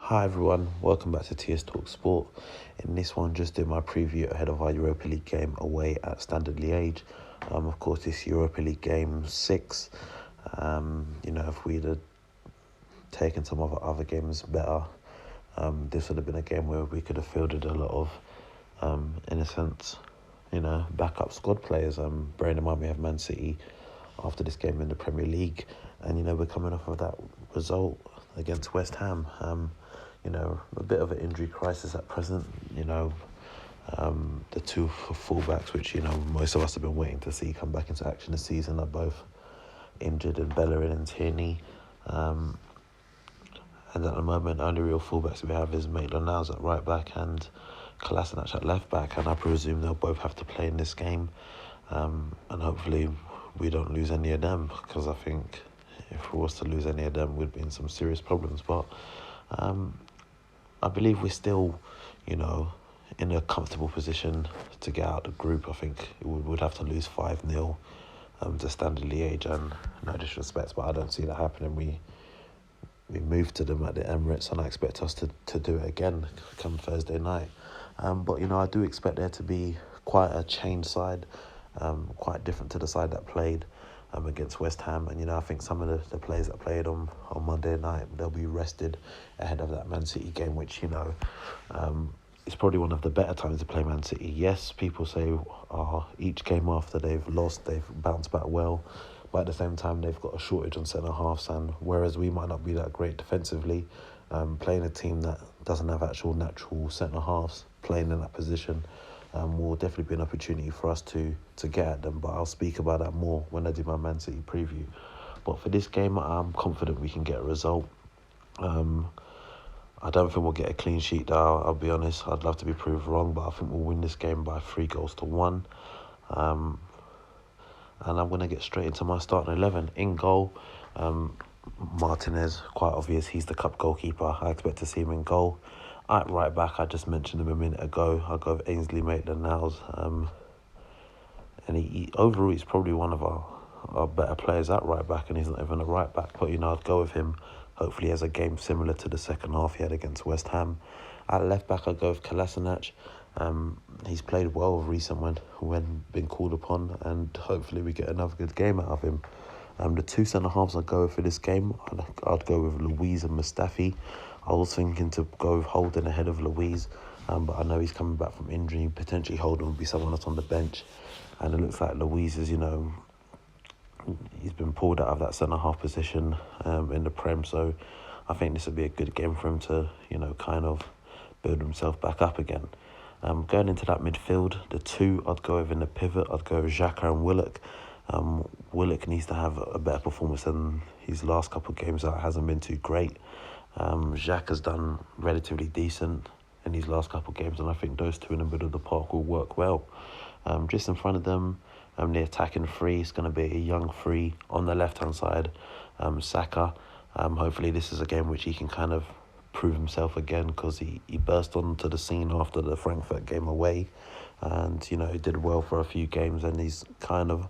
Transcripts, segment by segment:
Hi everyone, welcome back to TS Talk Sport. In this one, just doing my preview ahead of our Europa League game away at Standard Liege. Of course, this Europa League game 6. If we'd have taken some of our other games better, this would have been a game where we could have fielded a lot of, in a sense, backup squad players. Bearing in mind we have Man City after this game in the Premier League, and we're coming off of that result against West Ham. A bit of an injury crisis at present. The two fullbacks, which most of us have been waiting to see come back into action this season, are both injured, in Bellerin and Tierney. And at the moment, the only real fullbacks we have is Maitland-Niles at right back and Kolasinac at left back, and I presume they'll both have to play in this game. And hopefully we don't lose any of them, because I think if we was to lose any of them, we'd be in some serious problems. But I believe we're still, in a comfortable position to get out of the group. I think we would have to lose 5-0 to Standard Liege, and no disrespect, but I don't see that happening. We moved to them at the Emirates, and I expect us to do it again come Thursday night. But I do expect there to be quite a changed side, quite different to the side that played against West Ham. And I think some of the players that played on Monday night, they'll be rested ahead of that Man City game, which it's probably one of the better times to play Man City. Yes, people say each game after they've lost, they've bounced back well, but at the same time they've got a shortage on centre halves, and whereas we might not be that great defensively, playing a team that doesn't have actual natural centre halves playing in that position will definitely be an opportunity for us to get at them. But I'll speak about that more when I do my Man City preview. But for this game, I'm confident we can get a result. I don't think we'll get a clean sheet, though. I'll be honest. I'd love to be proved wrong, but I think we'll win this game by 3-1. And I'm going to get straight into my starting 11. In goal, Martinez, quite obvious. He's the cup goalkeeper. I expect to see him in goal. At right back, I just mentioned him a minute ago. I'll go with Ainsley Maitland-Niles. And he overall, he's probably one of our better players at right back, and he's not even a right back. But, I'd go with him. Hopefully he has a game similar to the second half he had against West Ham. At left back, I'll go with Kolasinac. He's played well recently when being called upon, and hopefully we get another good game out of him. The two centre-halves I'd go with for this game, I'd go with Louise and Mustafi. I was thinking to go with Holden ahead of Louise, but I know he's coming back from injury. Potentially Holden would be someone that's on the bench, and it looks like Louise is, he's been pulled out of that centre-half position in the Prem, so I think this would be a good game for him to, kind of build himself back up again. Going into that midfield, the two I'd go with in the pivot, I'd go with Xhaka and Willock. Willock needs to have a better performance than his last couple of games out. It hasn't been too great. Xhaka's done relatively decent in these last couple of games, and I think those two in the middle of the park will work well. Just in front of them, the attacking three is going to be a young three. On the left-hand side, Saka. Hopefully this is a game which he can kind of prove himself again, because he burst onto the scene after the Frankfurt game away, and he did well for a few games, and he's kind of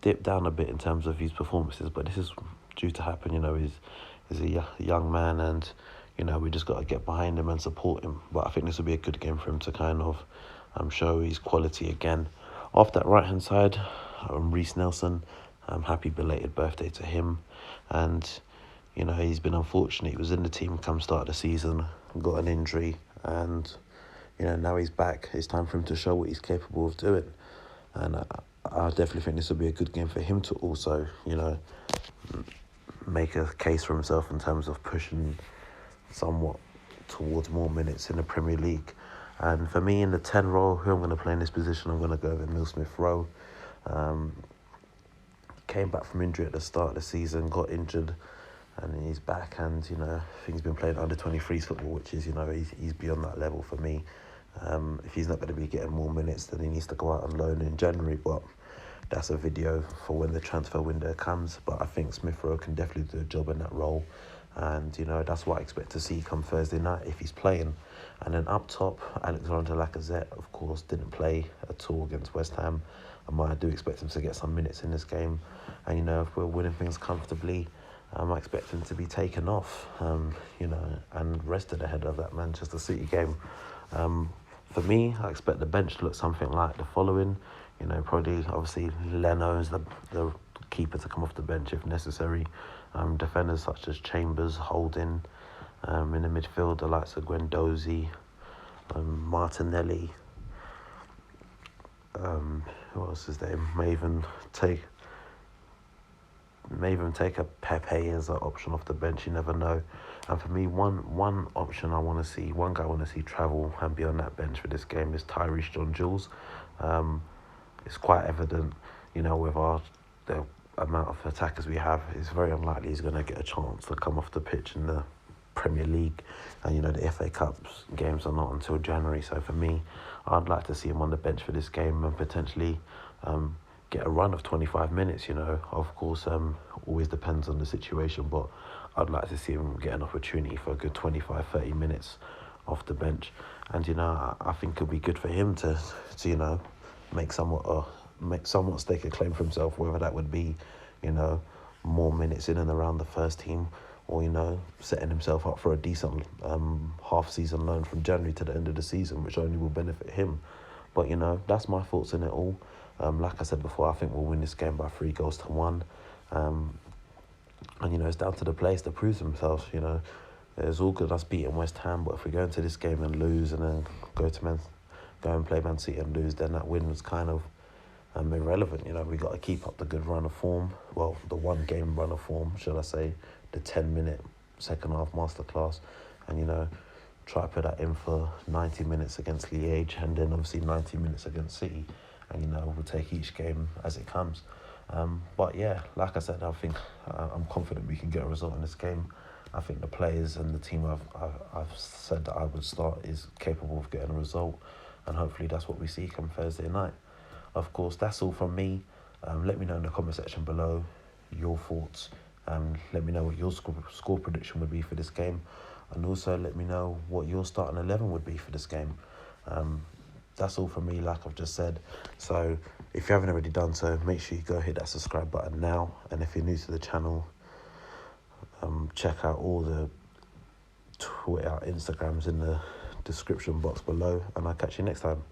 dipped down a bit in terms of his performances, but this is due to happen. He's a young man, and we just got to get behind him and support him. But I think this will be a good game for him to kind of show his quality again. Off that right hand side, Reece Nelson. Happy belated birthday to him, and he's been unfortunate. He was in the team come start of the season, got an injury, and now he's back. It's time for him to show what he's capable of doing, and I definitely think this will be a good game for him to also make a case for himself in terms of pushing somewhat towards more minutes in the Premier League. And for me, in the 10 role, who I'm going to play in this position, I'm going to go with Emile Smith-Rowe. Came back from injury at the start of the season, got injured, and he's back, and I think he's been playing under 23s football, which is he's beyond that level for me. If he's not going to be getting more minutes, then he needs to go out on loan in January, but that's a video for when the transfer window comes. But I think Smith-Rowe can definitely do a job in that role, and that's what I expect to see come Thursday night if he's playing. And then up top, Alexander Lacazette, of course, didn't play at all against West Ham. I do expect him to get some minutes in this game. And, if we're winning things comfortably, I expect him to be taken off, and rested ahead of that Manchester City game. For me, I expect the bench to look something like the following. Probably, obviously, Leno's the keeper to come off the bench if necessary. Defenders such as Chambers, Holding. In the midfield, the likes of Guendouzi, Martinelli. Who else is there? May even take a Pepe as an option off the bench. You never know. And for me, one option I want to see, one guy I want to see travel and be on that bench for this game is Tyrese John-Jules. It's quite evident, with the amount of attackers we have, it's very unlikely he's going to get a chance to come off the pitch in the Premier League. And, the FA Cups games are not until January. So for me, I'd like to see him on the bench for this game and potentially get a run of 25 minutes, Of course, always depends on the situation, but I'd like to see him get an opportunity for a good 25, 30 minutes off the bench. And, I think it'll be good for him to make somewhat stake a claim for himself, whether that would be, more minutes in and around the first team, or, setting himself up for a decent half-season loan from January to the end of the season, which only will benefit him. But, that's my thoughts on it all. Like I said before, I think we'll win this game by 3-1. And, it's down to the players to prove themselves, It's all good us beating West Ham, but if we go into this game and lose and then go and play Man City and lose, then that win was kind of irrelevant. We got to keep up the good run of form. Well, the one game run of form, should I say, the 10-minute second half masterclass, and try to put that in for 90 minutes against Liege, and then obviously 90 minutes against City, and we'll take each game as it comes. But yeah, like I said, I think I'm confident we can get a result in this game. I think the players and the team I've said that I would start is capable of getting a result, and hopefully that's what we see come Thursday night. Of course, that's all from me. Let me know in the comment section below your thoughts. Let me know what your score prediction would be for this game, and also let me know what your starting 11 would be for this game. That's all from me, like I've just said. So if you haven't already done so, make sure you go hit that subscribe button now. And if you're new to the channel, check out all the Twitter, Instagrams in the description box below, and I'll catch you next time.